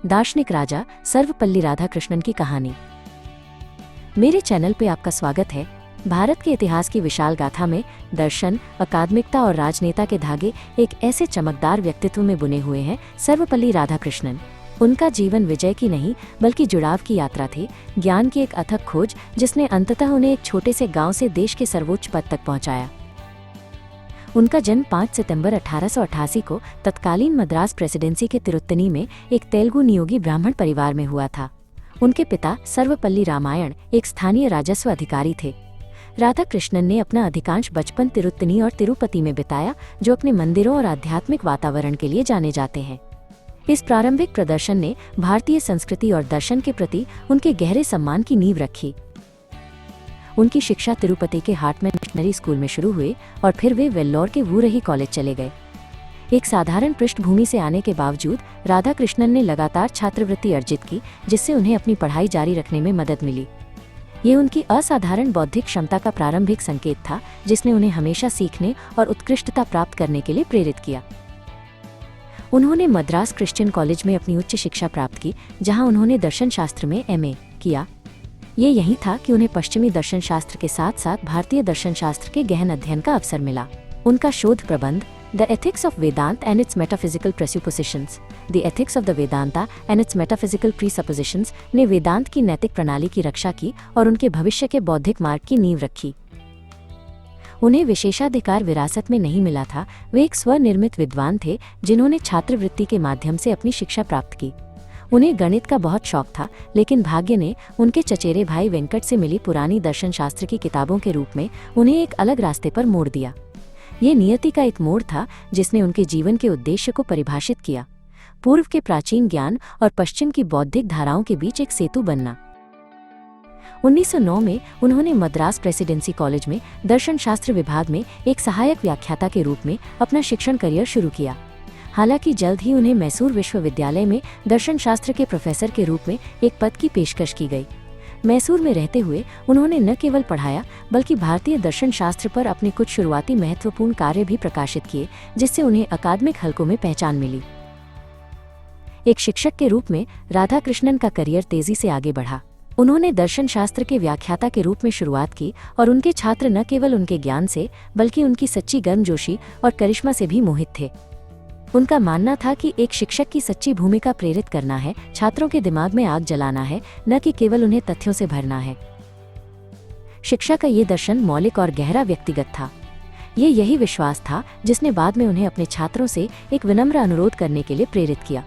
दार्शनिक राजा सर्वपल्ली राधाकृष्णन की कहानी। मेरे चैनल पे आपका स्वागत है। भारत के इतिहास की विशाल गाथा में दर्शन, अकादमिकता और राजनेता के धागे एक ऐसे चमकदार व्यक्तित्व में बुने हुए हैं, सर्वपल्ली राधाकृष्णन। उनका जीवन विजय की नहीं बल्कि जुड़ाव की यात्रा थी, ज्ञान की एक अथक खोज जिसने अंततः उन्हें एक छोटे से गांव से देश के सर्वोच्च पद तक पहुंचाया। उनका जन्म 5 सितंबर 1888 को तत्कालीन मद्रास प्रेसिडेंसी के तिरुत्तनी में एक तेलुगु नियोगी ब्राह्मण परिवार में हुआ था। उनके पिता सर्वपल्ली रामायण एक स्थानीय राजस्व अधिकारी थे। राधाकृष्णन ने अपना अधिकांश बचपन तिरुत्तनी और तिरुपति में बिताया, जो अपने मंदिरों और आध्यात्मिक वातावरण के लिए जाने जाते हैं। इस प्रारंभिक प्रदर्शन ने भारतीय संस्कृति और दर्शन के प्रति उनके गहरे सम्मान की नींव रखी। उनकी शिक्षा तिरुपति के हार्टमैन मिशनरी स्कूल में शुरू हुई और फिर वे वेल्लोर के वूरही कॉलेज चले गए। एक साधारण पृष्ठभूमि से आने के बावजूद राधाकृष्णन ने लगातार छात्रवृत्ति अर्जित की, जिससे उन्हें अपनी पढ़ाई जारी रखने में मदद मिली। ये उनकी असाधारण बौद्धिक क्षमता का प्रारंभिक संकेत था, जिसने उन्हें हमेशा सीखने और उत्कृष्टता प्राप्त करने के लिए प्रेरित किया। उन्होंने मद्रास क्रिश्चियन कॉलेज में अपनी उच्च शिक्षा प्राप्त की, जहां उन्होंने दर्शन शास्त्र में MA किया। ये यही था कि उन्हें पश्चिमी दर्शन शास्त्र के साथ साथ भारतीय दर्शन शास्त्र के गहन अध्ययन का अवसर मिला। उनका शोध प्रबंध the ethics of Vedanta and its metaphysical presuppositions the ethics of the Vedanta and its metaphysical presuppositions ने वेदांत की नैतिक प्रणाली की रक्षा की और उनके भविष्य के बौद्धिक मार्ग की नींव रखी। उन्हें विशेषाधिकार विरासत में नहीं मिला था, वे एक स्वनिर्मित विद्वान थे जिन्होंने छात्रवृत्ति के माध्यम से अपनी शिक्षा प्राप्त की। उन्हें गणित का बहुत शौक था, लेकिन भाग्य ने उनके चचेरे भाई वेंकट से मिली पुरानी दर्शन शास्त्र की किताबों के रूप में उन्हें एक अलग रास्ते पर मोड़ दिया। ये नियति का एक मोड़ था जिसने उनके जीवन के उद्देश्य को परिभाषित किया, पूर्व के प्राचीन ज्ञान और पश्चिम की बौद्धिक धाराओं के बीच एक सेतु बनना। 1909 में उन्होंने मद्रास प्रेसिडेंसी कॉलेज में दर्शन शास्त्र विभाग में एक सहायक व्याख्याता के रूप में अपना शिक्षण करियर शुरू किया। हालांकि जल्द ही उन्हें मैसूर विश्वविद्यालय में दर्शन शास्त्र के प्रोफेसर के रूप में एक पद की पेशकश की गई। मैसूर में रहते हुए उन्होंने न केवल पढ़ाया बल्कि भारतीय दर्शन शास्त्र पर अपने कुछ शुरुआती महत्वपूर्ण कार्य भी प्रकाशित किए, जिससे उन्हें अकादमिक हलकों में पहचान मिली। एक शिक्षक के रूप में राधाकृष्णन का करियर तेजी से आगे बढ़ा। उन्होंने दर्शन शास्त्र के व्याख्याता के रूप में शुरुआत की और उनके छात्र न केवल उनके ज्ञान से बल्कि उनकी सच्ची गर्मजोशी और करिश्मा से भी मोहित थे। उनका मानना था कि एक शिक्षक की सच्ची भूमिका प्रेरित करना है, छात्रों के दिमाग में आग जलाना है, न कि केवल उन्हें तथ्यों से भरना है। शिक्षा का ये दर्शन मौलिक और गहरा व्यक्तिगत था। ये यही विश्वास था जिसने बाद में उन्हें अपने छात्रों से एक विनम्र अनुरोध करने के लिए प्रेरित किया।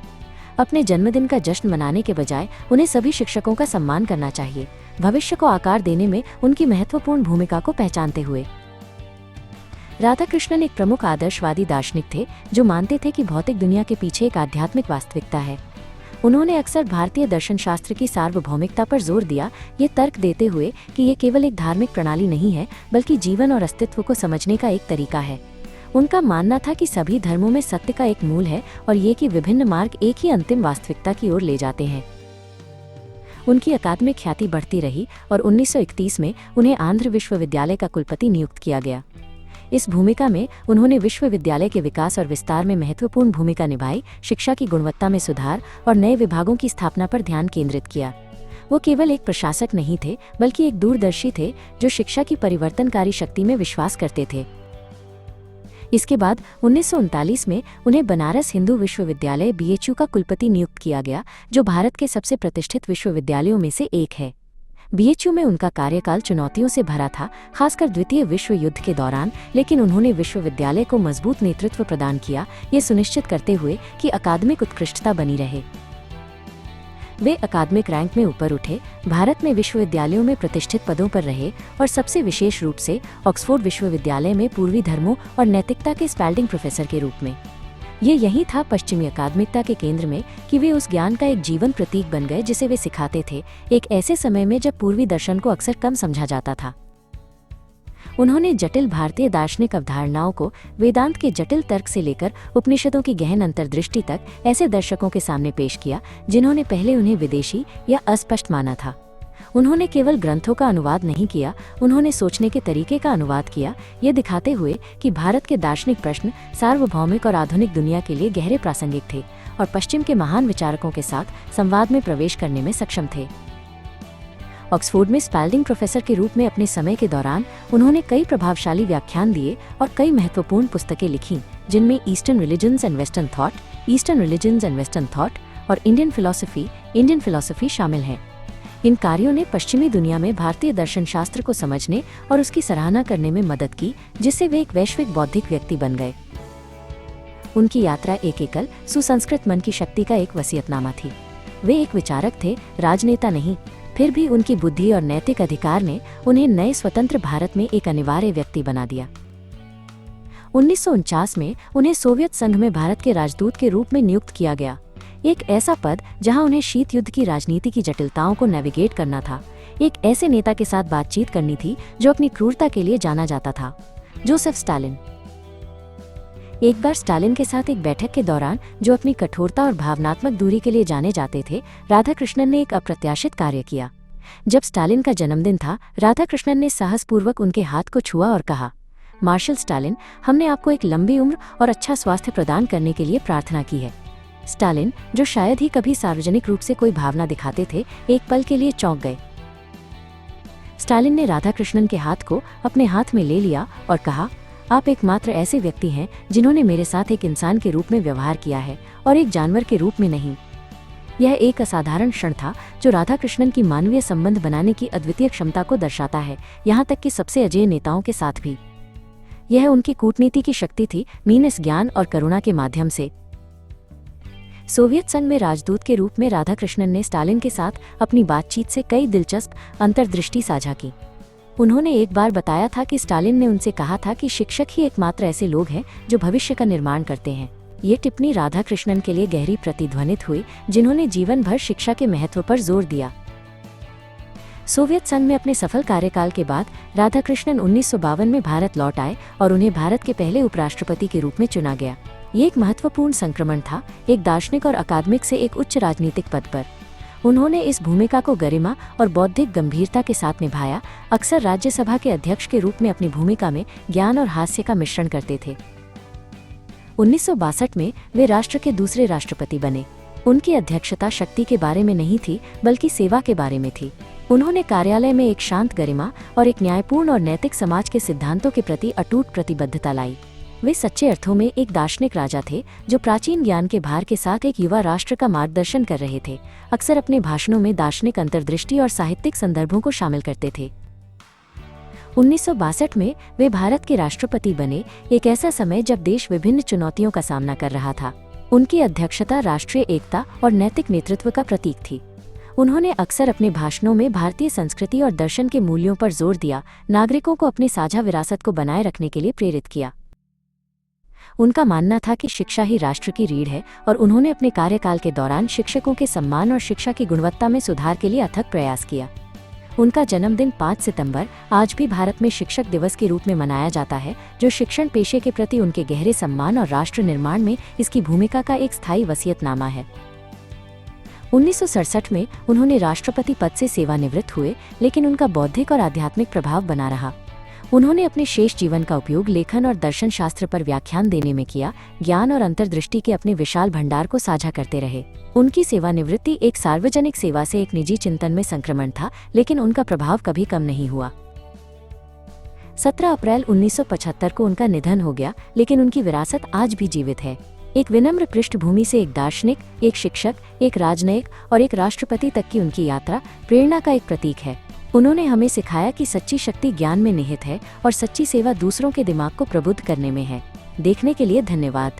अपने जन्मदिन का जश्न मनाने के बजाय उन्हें सभी शिक्षकों का सम्मान करना चाहिए, भविष्य को आकार देने में उनकी महत्वपूर्ण भूमिका को पहचानते हुए। राधाकृष्णन एक प्रमुख आदर्शवादी दार्शनिक थे जो मानते थे कि भौतिक दुनिया के पीछे एक आध्यात्मिक वास्तविकता है। उन्होंने अक्सर भारतीय दर्शन शास्त्र की सार्वभौमिकता पर जोर दिया, ये तर्क देते हुए कि ये केवल एक धार्मिक प्रणाली नहीं है बल्कि जीवन और अस्तित्व को समझने का एक तरीका है। उनका मानना था कि सभी धर्मों में सत्य का एक मूल है और ये कि विभिन्न मार्ग एक ही अंतिम वास्तविकता की ओर ले जाते हैं। उनकी अकादमिक ख्याति बढ़ती रही और 1931 में उन्हें आंध्र विश्वविद्यालय का कुलपति नियुक्त किया गया। इस भूमिका में उन्होंने विश्वविद्यालय के विकास और विस्तार में महत्वपूर्ण भूमिका निभाई, शिक्षा की गुणवत्ता में सुधार और नए विभागों की स्थापना पर ध्यान केंद्रित किया। वो केवल एक प्रशासक नहीं थे बल्कि एक दूरदर्शी थे जो शिक्षा की परिवर्तनकारी शक्ति में विश्वास करते थे। इसके बाद 1939 में उन्हें बनारस हिंदू विश्वविद्यालय BHU का कुलपति नियुक्त किया गया, जो भारत के सबसे प्रतिष्ठित विश्वविद्यालयों में से एक है। BHU में उनका कार्यकाल चुनौतियों से भरा था, खासकर द्वितीय विश्व युद्ध के दौरान, लेकिन उन्होंने विश्वविद्यालय को मजबूत नेतृत्व प्रदान किया, ये सुनिश्चित करते हुए कि अकादमिक उत्कृष्टता बनी रहे। वे अकादमिक रैंक में ऊपर उठे, भारत में विश्वविद्यालयों में प्रतिष्ठित पदों पर रहे और सबसे विशेष रूप से ऑक्सफोर्ड विश्वविद्यालय में पूर्वी धर्मों और नैतिकता के स्पेल्डिंग प्रोफेसर के रूप में। ये यही था पश्चिमी अकादमिकता के केंद्र में कि वे उस ज्ञान का एक जीवन प्रतीक बन गए जिसे वे सिखाते थे, एक ऐसे समय में जब पूर्वी दर्शन को अक्सर कम समझा जाता था। उन्होंने जटिल भारतीय दार्शनिक अवधारणाओं को वेदांत के जटिल तर्क से लेकर उपनिषदों की गहन अंतर्दृष्टि तक ऐसे दर्शकों के सामने पेश किया जिन्होंने पहले उन्हें विदेशी या अस्पष्ट माना था। उन्होंने केवल ग्रंथों का अनुवाद नहीं किया, उन्होंने सोचने के तरीके का अनुवाद किया, ये दिखाते हुए कि भारत के दार्शनिक प्रश्न सार्वभौमिक और आधुनिक दुनिया के लिए गहरे प्रासंगिक थे और पश्चिम के महान विचारकों के साथ संवाद में प्रवेश करने में सक्षम थे। ऑक्सफोर्ड में स्पेल्डिंग प्रोफेसर के रूप में अपने समय के दौरान उन्होंने कई प्रभावशाली व्याख्यान दिए और कई महत्वपूर्ण पुस्तकें लिखीं, जिनमें eastern religions and western thought और इंडियन फिलॉसफी शामिल हैं। इन कार्यों ने पश्चिमी दुनिया में भारतीय दर्शन शास्त्र को समझने और उसकी सराहना करने में मदद की, जिससे वे एक वैश्विक बौद्धिक व्यक्ति बन गए। उनकी यात्रा एक एकल सुसंस्कृत मन की शक्ति का एक वसीयतनामा थी। वे एक विचारक थे, राजनेता नहीं। फिर भी उनकी बुद्धि और नैतिक अधिकार ने उन्हें नए स्वतंत्र भारत में एक अनिवार्य व्यक्ति बना दिया। 1949 में उन्हें सोवियत संघ में भारत के राजदूत के रूप में नियुक्त किया गया, एक ऐसा पद जहां उन्हें शीत युद्ध की राजनीति की जटिलताओं को नेविगेट करना था। एक ऐसे नेता के साथ बातचीत करनी थी जो अपनी क्रूरता के लिए जाना जाता था, जोसेफ स्टालिन। एक बार स्टालिन के साथ एक बैठक के दौरान, जो अपनी कठोरता और भावनात्मक दूरी के लिए जाने जाते थे, राधाकृष्णन ने एक अप्रत्याशित कार्य किया। जब स्टालिन का जन्मदिन था, राधाकृष्णन ने साहसपूर्वक उनके हाथ को छुआ और कहा, मार्शल स्टालिन, हमने आपको एक लंबी उम्र और अच्छा स्वास्थ्य प्रदान करने के लिए प्रार्थना की है। स्टालिन, जो शायद ही कभी सार्वजनिक रूप से कोई भावना दिखाते थे, एक पल के लिए चौंक गए। स्टालिन ने राधाकृष्णन के हाथ को अपने हाथ में ले लिया और कहा, आप एकमात्र ऐसे व्यक्ति हैं जिन्होंने मेरे साथ एक इंसान के रूप में व्यवहार किया है और एक जानवर के रूप में नहीं। यह एक असाधारण क्षण था जो राधाकृष्णन की मानवीय संबंध बनाने की अद्वितीय क्षमता को दर्शाता है, यहाँ तक कि सबसे अजेय नेताओं के साथ भी। यह उनकी कूटनीति की शक्ति थी, मीनस ज्ञान और करुणा के माध्यम से। सोवियत संघ में राजदूत के रूप में राधाकृष्णन ने स्टालिन के साथ अपनी बातचीत से कई दिलचस्प अंतर्दृष्टि साझा की। उन्होंने एक बार बताया था कि स्टालिन ने उनसे कहा था कि शिक्षक ही एकमात्र ऐसे लोग हैं जो भविष्य का निर्माण करते हैं। ये टिप्पणी राधाकृष्णन के लिए गहरी प्रतिध्वनित हुई, जिन्होंने जीवन भर शिक्षा के महत्व पर जोर दिया। सोवियत संघ में अपने सफल कार्यकाल के बाद राधाकृष्णन 1952 में भारत लौट आए और उन्हें भारत के पहले उपराष्ट्रपति के रूप में चुना गया। ये एक महत्वपूर्ण संक्रमण था, एक दार्शनिक और अकादमिक से एक उच्च राजनीतिक पद पर। उन्होंने इस भूमिका को गरिमा और बौद्धिक गंभीरता के साथ निभाया, अक्सर राज्यसभा के अध्यक्ष के रूप में अपनी भूमिका में ज्ञान और हास्य का मिश्रण करते थे। 1962 में वे राष्ट्र के दूसरे राष्ट्रपति बने। उनकी अध्यक्षता शक्ति के बारे में नहीं थी, बल्कि सेवा के बारे में थी। उन्होंने कार्यालय में एक शांत गरिमा और एक न्यायपूर्ण और नैतिक समाज के सिद्धांतों के प्रति अटूट प्रतिबद्धता लाई। वे सच्चे अर्थों में एक दार्शनिक राजा थे, जो प्राचीन ज्ञान के भार के साथ एक युवा राष्ट्र का मार्गदर्शन कर रहे थे। अक्सर अपने भाषणों में दार्शनिक अंतर्दृष्टि और साहित्यिक संदर्भों को शामिल करते थे। 1962 में वे भारत के राष्ट्रपति बने, एक ऐसा समय जब देश विभिन्न चुनौतियों का सामना कर रहा था। उनकी अध्यक्षता राष्ट्रीय एकता और नैतिक नेतृत्व का प्रतीक थी। उन्होंने अक्सर अपने भाषणों में भारतीय संस्कृति और दर्शन के मूल्यों पर जोर दिया, नागरिकों को अपनी साझा विरासत को बनाए रखने के लिए प्रेरित किया। उनका मानना था कि शिक्षा ही राष्ट्र की रीढ़ है और उन्होंने अपने कार्यकाल के दौरान शिक्षकों के सम्मान और शिक्षा की गुणवत्ता में सुधार के लिए अथक प्रयास किया। उनका जन्मदिन 5 सितंबर आज भी भारत में शिक्षक दिवस के रूप में मनाया जाता है, जो शिक्षण पेशे के प्रति उनके गहरे सम्मान और राष्ट्र निर्माण में इसकी भूमिका का एक स्थायी वसीयतनामा है। 1967 में उन्होंने राष्ट्रपति पद से सेवानिवृत्त हुए, लेकिन उनका बौद्धिक और आध्यात्मिक प्रभाव बना रहा। उन्होंने अपने शेष जीवन का उपयोग लेखन और दर्शन शास्त्र पर व्याख्यान देने में किया, ज्ञान और अंतर्दृष्टि के अपने विशाल भंडार को साझा करते रहे। उनकी सेवानिवृत्ति एक सार्वजनिक सेवा से एक निजी चिंतन में संक्रमण था, लेकिन उनका प्रभाव कभी कम नहीं हुआ। 17 अप्रैल 1975 को उनका निधन हो गया, लेकिन उनकी विरासत आज भी जीवित है। एक विनम्र पृष्ठभूमि से एक दार्शनिक, एक शिक्षक, एक राजनयिक और एक राष्ट्रपति तक की उनकी यात्रा प्रेरणा का एक प्रतीक है। उन्होंने हमें सिखाया कि सच्ची शक्ति ज्ञान में निहित है और सच्ची सेवा दूसरों के दिमाग को प्रबुद्ध करने में है। देखने के लिए धन्यवाद।